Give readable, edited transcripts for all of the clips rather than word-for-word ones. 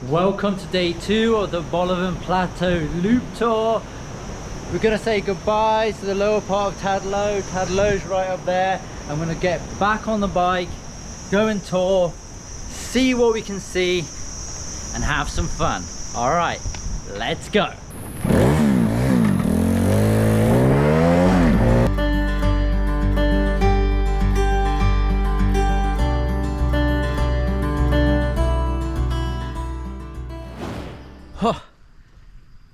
Welcome to day 2 of the Bolaven Plateau loop tour. We're going to say goodbye to the lower part of Tadlo. Tadlo's right up there. I'm going to get back on the bike, go and tour, see what we can see, and have some fun. Alright, let's go.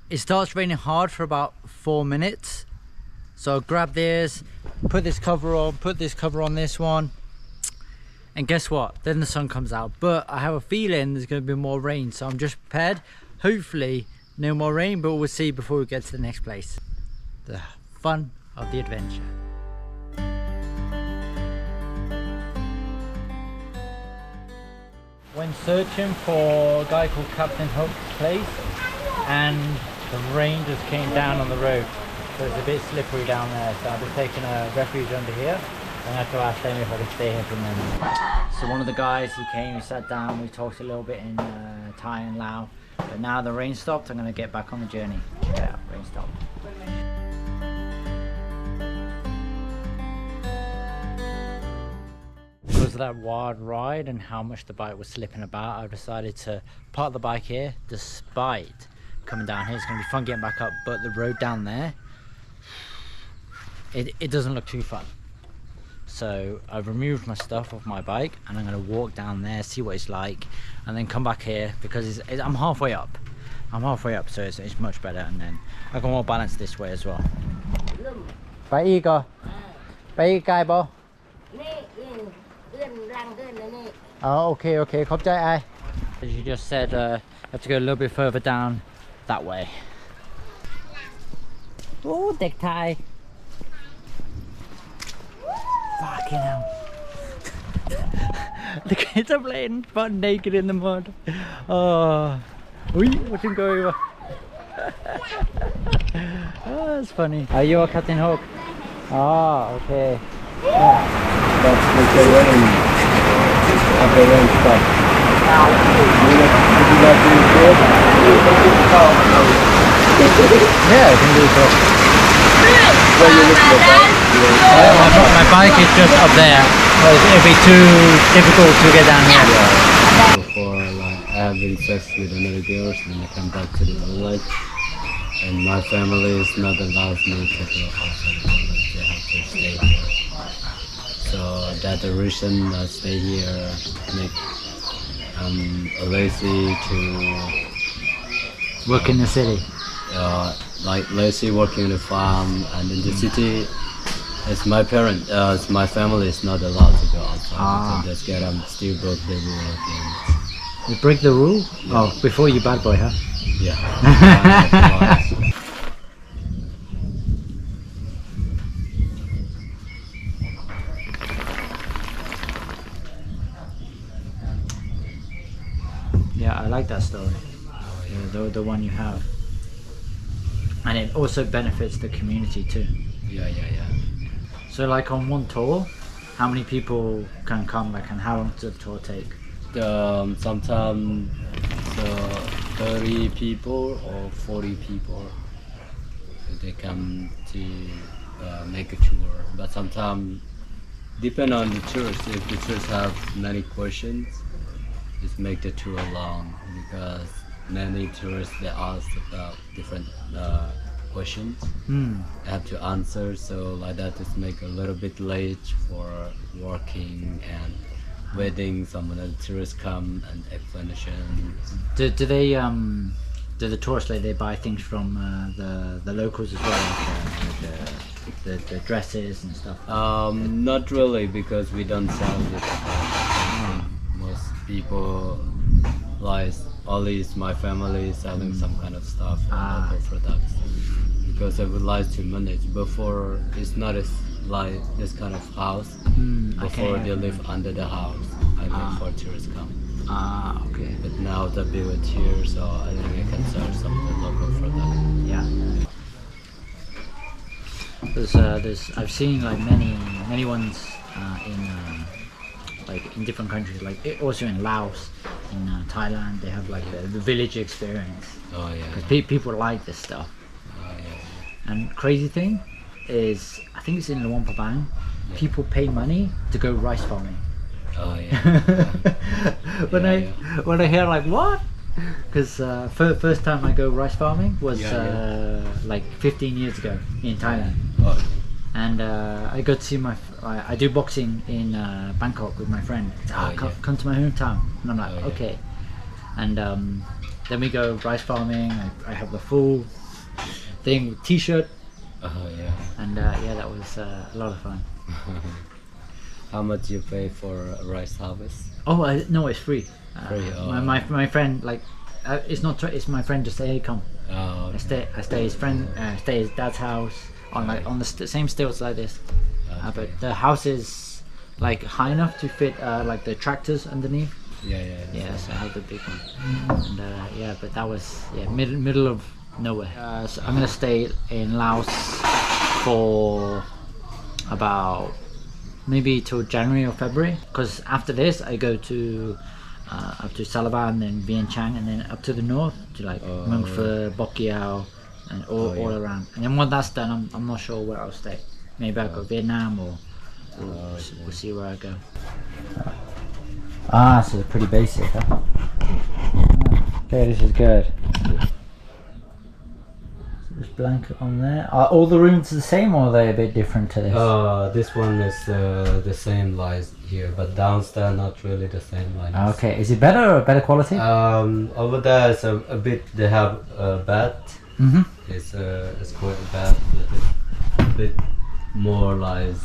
It starts raining hard for about 4 minutes, so I'll grab this, put this cover on this one, and guess what, then the sun comes out. But I have a feeling there's going to be more rain, so I'm just prepared. Hopefully no more rain, but we'll see before we get to the next place. The fun of the adventure. When searching for a guy called Captain Hook's place, and the rain just came down on the road, so it's a bit slippery down there, so I'm just taking a refuge under here. I'm gonna have to ask them if I can stay here for a minute. So one of the guys, he came, he sat down, we talked a little bit in Thai and Lao, but now the rain stopped, I'm gonna get back on the journey. Check it out, rain stopped. Because of that wild ride and how much the bike was slipping about, I decided to park the bike here. Despite coming down here, it's going to be fun getting back up, but the road down there, it doesn't look too fun. So I've removed my stuff off my bike and I'm going to walk down there, see what it's like, and then come back here because I'm halfway up. So it's much better, and then I got more balance this way as well. Bye, Igor. Bye, Guy Bo. Oh, okay, as you just said, you have to go a little bit further down that way. Oh, Dick Thai. Fucking hell. The kids are playing butt naked in the mud. Oh, watch him go over. Oh, that's funny. Are you a Captain Hook? Oh, okay. Yeah. That's the rain. After rain stop. Yeah, I can do so. My bike is just up there, so it'll be too difficult to get down here. Yeah. Before, I have been sex with another girl, and I come back to the village, and my family is not allowed me to go outside the village. They have to stay here. So that's the reason I stay here. I'm lazy to work in the city. Like lazy working in the farm, and in the city, it's my parent, it's my family is not allowed to go outside. So that's good. I'm still broke the rule again. You break the rule? Yeah. Oh, before you bad boy, huh? Yeah. Yeah, I like that story. Yeah, the one you have, and it also benefits the community too. Yeah. So, like on one tour, how many people can come? Like, and how long does the tour take? Sometimes 30 people or 40 people. They come to make a tour, but sometimes depend on the tourists. If the tourists have many questions, just make the tour long, because many tourists, they ask about different questions. I have to answer, so like that just make a little bit late for working and waiting. Some of the tourists come and explanation. Do they do the tourists, like, they buy things from the locals as well, like the dresses and stuff? Not really, because we don't sell this. Most people, like only my family, is selling some kind of stuff, local products, because I would like to manage. Before, it's not as like this kind of house. Before they live under the house, I mean, for tourists come. Okay. But now they build it here, so I think I can sell some of the local products. Yeah. There's I've seen like many ones in like in different countries, like also in Laos, in Thailand, they have like the village experience. Oh yeah. Because people like this stuff. Oh yeah. And crazy thing is, I think it's in Luang Prabang, people pay money to go rice farming. Oh yeah. When I hear like what? Because first time I go rice farming was like 15 years ago in Thailand. Oh. And I go to see I do boxing in Bangkok with my friend. Come to my hometown, and I'm like okay. And then we go rice farming. I have the full thing with t-shirt. Oh yeah. And that was a lot of fun. How much you pay for a rice harvest? Oh no, it's free. Free. My friend, like it's my friend just say, hey, come. Oh, okay. I stay his friend, stay his dad's house on like on the same stilts like this. But the house is like high enough to fit like the tractors underneath. Yeah, so I have the big one. And but that was middle of nowhere. So I'm gonna stay in Laos for about maybe till January or February, because after this I go to up to Salavan, then Vientiane, and then up to the north to like Mung Pho, Bok Kiao, and all around. And then when that's done, I'm not sure where I'll stay. Maybe I'll go Vietnam or we'll see where I go. So it's pretty basic, huh? Okay, this is good. This blanket on there. Are all the rooms the same, or are they a bit different to this? This one is the same like here, but downstairs not really the same like this. Okay, is it better or better quality? Over there is a bit, they have a bed. It's quite bad, but it's a bit more like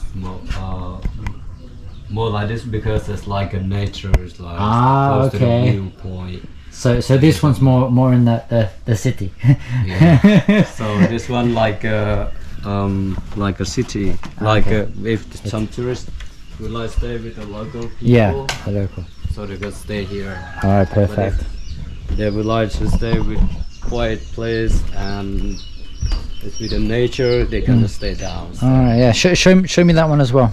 more like this because it's like a nature, it's like close to the viewpoint. So this one's more in the city. Yeah. So this one like a city, like if some tourists would like stay with the local people. Yeah, the local. So they can stay here. Alright, perfect. They would like to stay with quiet place and it's with the nature. They can stay down. So. Alright, yeah. Show me that one as well.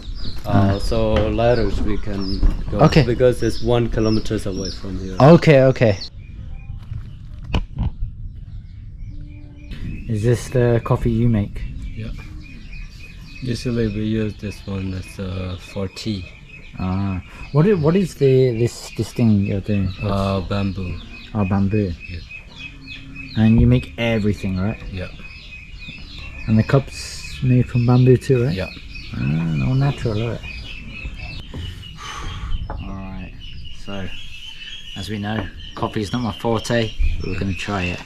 So later we can go. Okay. Because it's 1 kilometer away from here. Okay. Is this the coffee you make? Yeah. Usually we use this one as for tea. What is this thing you're doing? Bamboo. Bamboo. Yeah. And you make everything, right? Yeah. And the cups made from bamboo too, right? Yeah. All natural, right? Alright, so as we know, coffee is not my forte, but we're going to try it.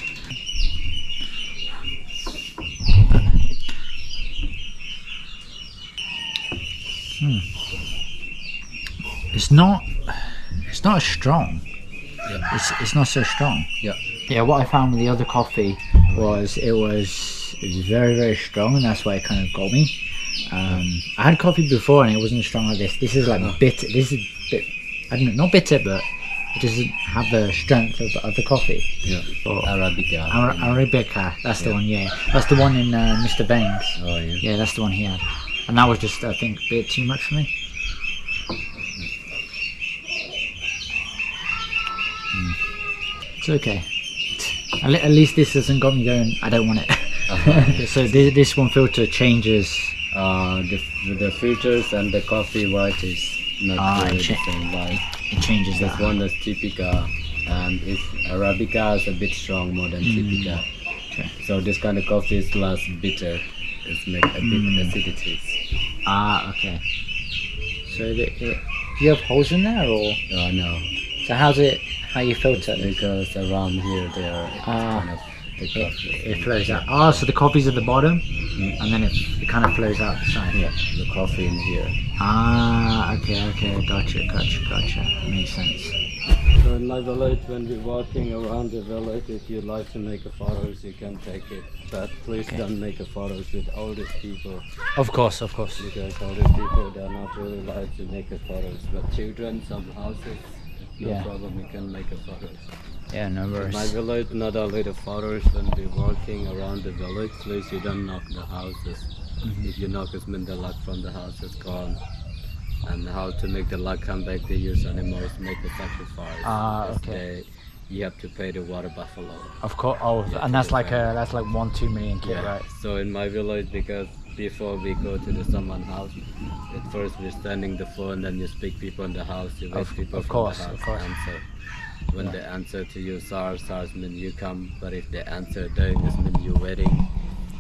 It's not as strong. Yeah. It's not so strong. Yeah. Yeah, what I found with the other coffee was it was very, very strong, and that's why it kind of got me. I had coffee before and it wasn't strong like this. This is like bitter. This is bit, I don't know, not bitter, but it doesn't have the strength of the coffee. Yeah. Arabica. Arabica. That's the one. Yeah, that's the one in Mr. Bang's. Oh yeah. Yeah, that's the one he had, and that was just, I think, a bit too much for me. It's okay. At least this hasn't got me going, I don't want it. So this one filter changes. The filters and the coffee varieties not really the same. Like it changes this that. one is Typica, and it's Arabica is a bit strong more than Typica. Okay. So this kind of coffee is less bitter. It's make a bit acidity. Okay. So do you have holes in there, or? No. So how you filter it? Because around here there are kind of the coffee. It flows out. So the coffee's at the bottom, and then it kind of flows out the side. Yeah, the coffee in here. Okay, gotcha. Makes sense. So in my village, when we're walking around the village, if you like to make a photos, you can take it. But please don't make a photos with oldest people. Of course. Because oldest people, they're not really like to make a photos. But children, some houses, no problem, you can make a photos. Yeah, no worries. In my village, not only the photos, when we're walking around the village, please you don't knock the houses. If you knock, it means the luck from the house is gone. and how to make the luck come back. They use animals make the sacrifice. Okay. You have to pay the water buffalo. Of course. Oh, Yeah, and to that's the like family. that's like 1-2 million kid, right? So in my village, because before we go to the someone house, at first we're standing the phone, then you speak people in the house, you wait people of from course, the house of course. answer. When they answer to you, SARS mean you come, but if they answer Deng, it mean you waiting.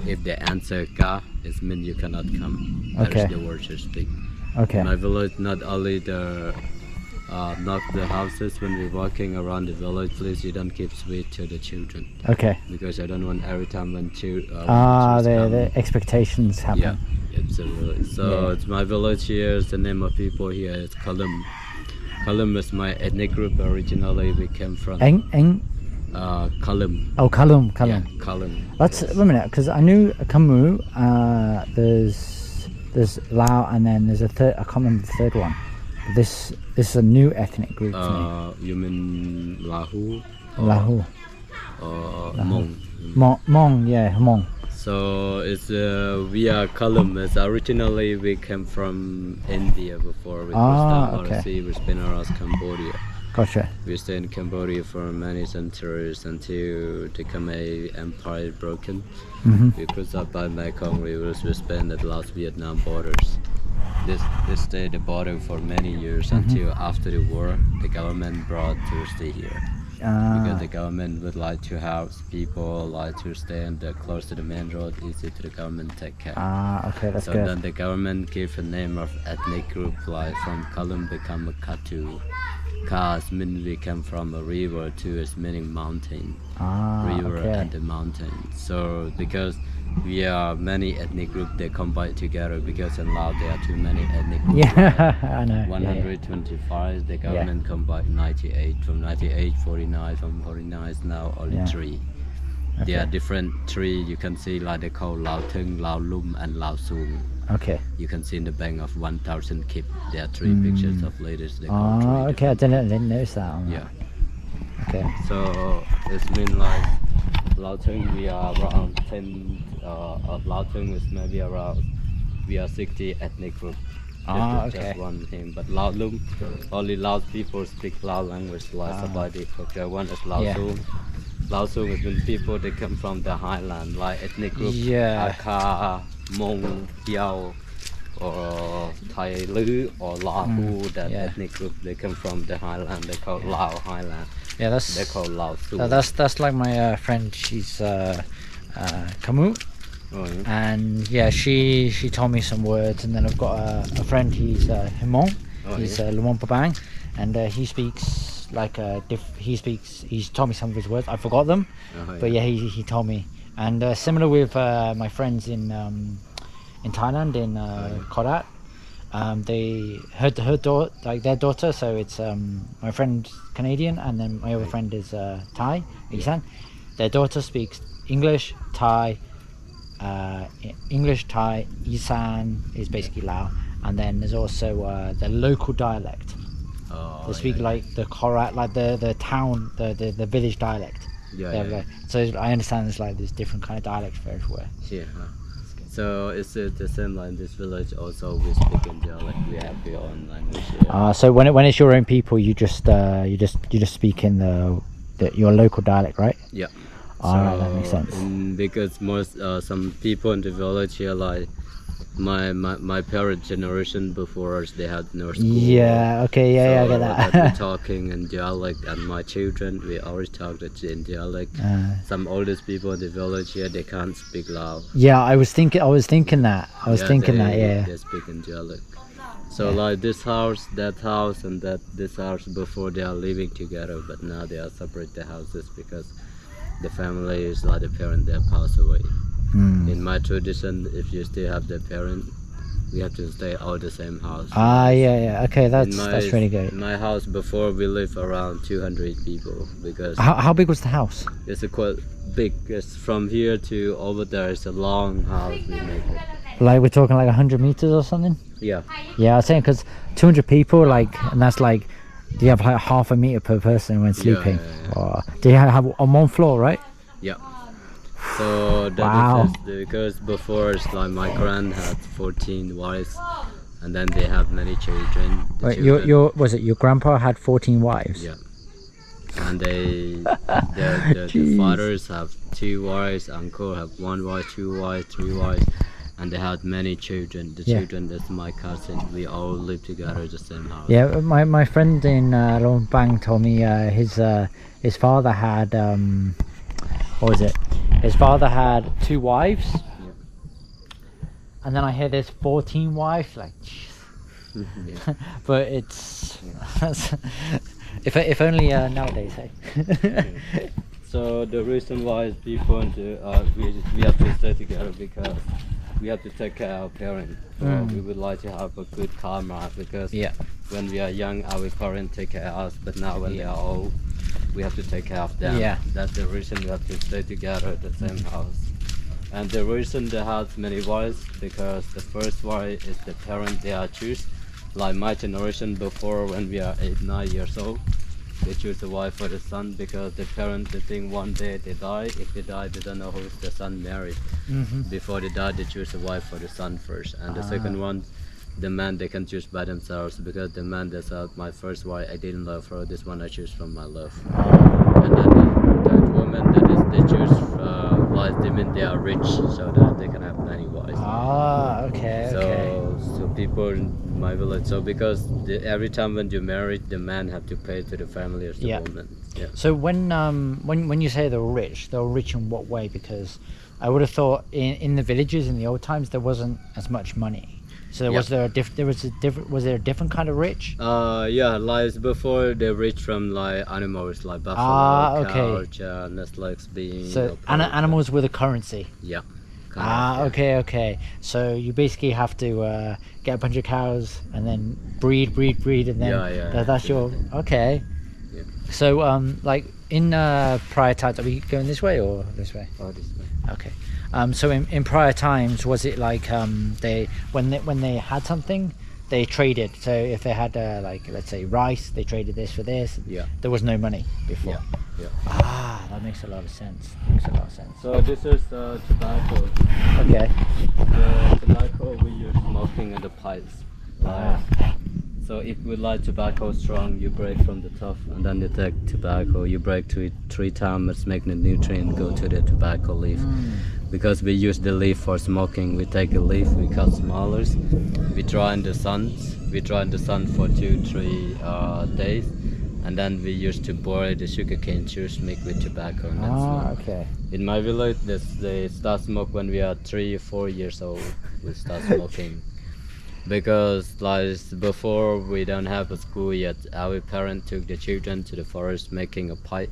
If they answer Ka, it mean you cannot come. Okay. That's the word you speak. Okay. In my village, not only the knock the houses when we're walking around the village, please you don't keep sweet to the children, Okay. because I don't want every time when The expectations happen. yeah, absolutely. So it's my village here. The name of people here is Kalum. Kalum is my ethnic group. Originally we came from Eng. Kalum. Oh, Kalum. Yeah, Kalum. Let's wait a minute, because I knew Kamu. There's Lao, and then there's a third. I can't remember the third one. This is a new ethnic group to me. You mean Lahu? Lahu. Hmong. Hmong, yeah, Hmong. So it's we are Kalum. It's originally we came from India before we crossed the North Sea. We've been around Cambodia. Gotcha. We stayed in Cambodia for many centuries until the Khmer Empire broken. We crossed up by Mekong rivers. We spent at Laos Vietnam borders. This stayed the border for many years until after the war, the government brought tourists here. Because the government would like to house people, like to stay close to the main road, easy to the government take care. Okay, that's so good. then the government gave a name of ethnic group, like from Kalum become a Katu. Kas mean we come from a river, to is meaning mountain. River and the mountain. So because we are many ethnic groups, they combine together, because in Laos there are too many ethnic groups. Yeah, I know. 125, the government combined 98, from 98, 49, from 49 is now only 3. There are different 3, you can see, like they call Lao Thung, Lao Lum and Lao Sung. Okay. You can see in the bank of 1,000 kip, there are 3 pictures of leaders. They call 3 okay, I didn't notice that. Yeah. Okay. So it's been like Lao Tung, we are around 10, Lao Tung is maybe around, we are 60 ethnic group. Just one thing, but Lao Lum, only Lao people speak Lao language, like Sabadi. Okay, one is Lao Sung. Lao Sung is when people they come from the highland, like ethnic group, Akha, Mong, Yao, or Thai Lu, or Lahu, that ethnic group, they come from the highland, they call Lao Highland. Yeah, that's they call Lao Sung. That's like my friend. She's Kamu, and she told me some words. And then I've got a friend. He's Hmong. He's Luang Prabang, and he speaks like he's told me some of his words. I forgot them, but he told me. And similar with my friends in Thailand, in Korat. They her daughter, like their daughter, so it's my friend's Canadian, and then my other friend is Thai, Isan. Their daughter speaks English, Thai, Isan is basically Lao, and then there's also the local dialect. They speak like the Korat, like the town, the village dialect. So I understand there's different kind of dialects for everywhere. So is it the same like in this village? Also, we speak in dialect. We have your own language. So when it's your own people, you just speak in your local dialect, right? Yeah. Alright, that makes sense. Because most some people in the village here, like my parent generation before us, they had no school. Yeah. Okay. Yeah. So I get that. We're talking in dialect, and my children, we always talk in dialect. Some oldest people in the village here, they can't speak Lao. Yeah, I was thinking that. They speak in dialect. So like this house, that house, and this house before they are living together, but now they are separate the houses because the family is like the parent that passed away. In my tradition, if you still have the parent, we have to stay all the same house. Okay, that's really good. In my house before, we live around 200 people because. How big was the house? It's quite big. It's from here to over there. It's a long house we make it. Like we're talking like 100 meters or something. Yeah. Yeah, I was saying because 200 people, and that's like, do you have like half a meter per person when sleeping? Do you have on one floor, right? Yeah. So that is because before it's like my grand had 14 wives and then they have many children. The Wait, children, was it your grandpa had 14 wives? yeah, and the fathers have 2 wives, uncle have 1 wife, 2 wives, 3 wives, and they had many children. The children is my cousin. We all live together in the same house. Yeah, my friend in Laos Bang told me his father had what was it? His father had 2 wives, and then I hear there's 14 wives. Like, Yeah. but it's if only nowadays. Hey? So the reason why is people we have to stay together because we have to take care of our parents. We would like to have a good karma because when we are young, our parents take care of us, but now when they are old, we have to take care of them. Yeah. That's the reason we have to stay together at the same house. And the reason they have many wives because the first wife is the parent they are choose. Like my generation before, when we are 8, 9 years old, they choose a wife for the son because the parents they think one day they die. If they die, they don't know who's the son married. Before they die, they choose a wife for the son first. And the second one, the man they can choose by themselves because the man that said my first wife I didn't love her. This one I choose from my love. And then the third woman that is they choose wives. They mean they are rich so that they can have many wives. Okay. So people in my village. So because every time when you marry, the man have to pay to the family of the woman. Yeah. So when you say they're rich in what way? Because I would have thought in the villages in the old times there wasn't as much money. So was there a different kind of rich? Yeah, like before they rich from like animals like buffalo, cow, nestlings, being. So animals were the currency. Yeah. Okay. So you basically have to get a bunch of cows and then breed, and then that's your okay. Yeah. So like in prior times, are we going this way or this way? Oh, this way. Okay. So in prior times, was it like they when they had something, they traded? So if they had like let's say rice, they traded this for this. Yeah. There was no money before. Yeah. That makes a lot of sense. So this is tobacco. Okay. The tobacco we use smoking in the pipes. So if we like tobacco strong, you break from the top and then you take tobacco. You break 3 times, it's making the nutrient go to the tobacco leaf. Because we use the leaf for smoking, we take a leaf, we cut smaller, we dry in the sun. We dry in the sun for 2-3 days, and then we used to boil the sugarcane juice mixed with tobacco and then smoke. Okay. In my village, they start smoke when we are 3 or 4 years old. We start smoking. Because like before we don't have a school yet, our parents took the children to the forest making a pipe.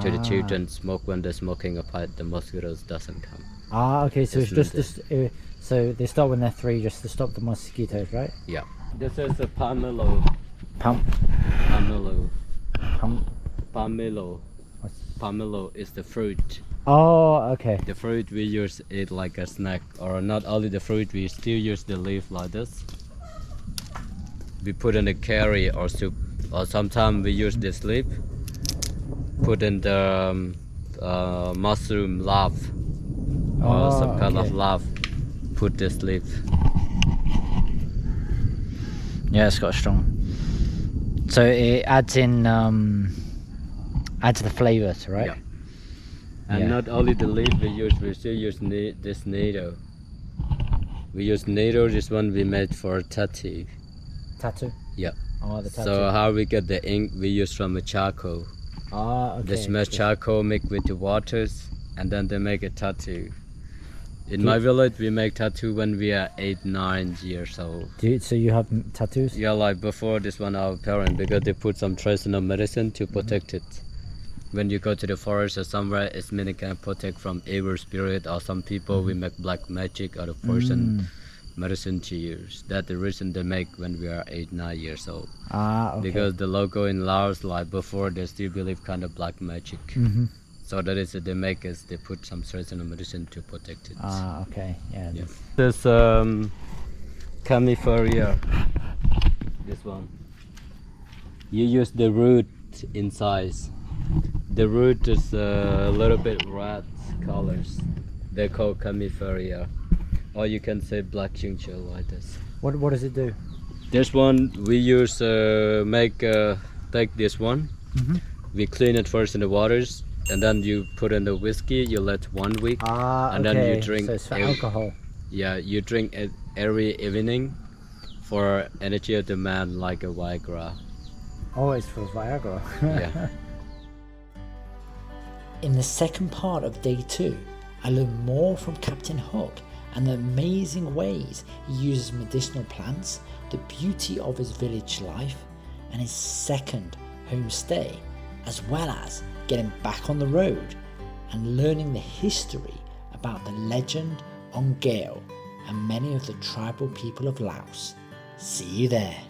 To the children smoke when they're smoking a pipe, the mosquitoes doesn't come. Okay, so it's just this. So they start when they're 3, just to stop the mosquitoes, right? Yeah. This is a pomelo. Pomelo. Pomelo is the fruit. Oh, okay. The fruit we use it like a snack, or not only the fruit, we still use the leaf like this. We put in a curry or soup, or sometimes we use this leaf. Put in the mushroom leaf or some kind of leaf. Put this leaf. Yeah, it's got a strong. So it adds in adds the flavors, right? Yeah. And not only the leaf we still use this needle. We use needle. This one we made for tattoo. Tattoo. Yeah. Oh, the tattoo. So how we get the ink? We use from a charcoal. Okay. They smash charcoal, mix with the waters, and then they make a tattoo. In my village, we make tattoo when we are 8, 9 years old. So you have tattoos? Yeah, like before this one, our parents, because they put some traditional medicine to protect it. When you go to the forest or somewhere, it's meant it can protect from evil spirit, or some people we make black magic out of poison medicine to use. That's the reason they make when we are 8, 9 years old. Okay. Because the logo in Laos, like before, they still believe kind of black magic. So that is they make us. They put some traditional medicine to protect it. Okay. Yeah. This Camiferia. This one. You use the root inside. The root is a little bit red colors. They're called Camiferia. Or you can say black ginger like this. What does it do? This one we use take this one. We clean it first in the waters, and then you put in the whiskey. You let 1 week, and then you drink. So it's for alcohol. Yeah, you drink it every evening for energy demand like a Viagra. Oh, it's for Viagra. Yeah. In the second part of day 2, I learned more from Captain Hook and the amazing ways he uses medicinal plants, the beauty of his village life, and his second homestay, as well as getting back on the road and learning the history about the legend on Gale and many of the tribal people of Laos. See you there.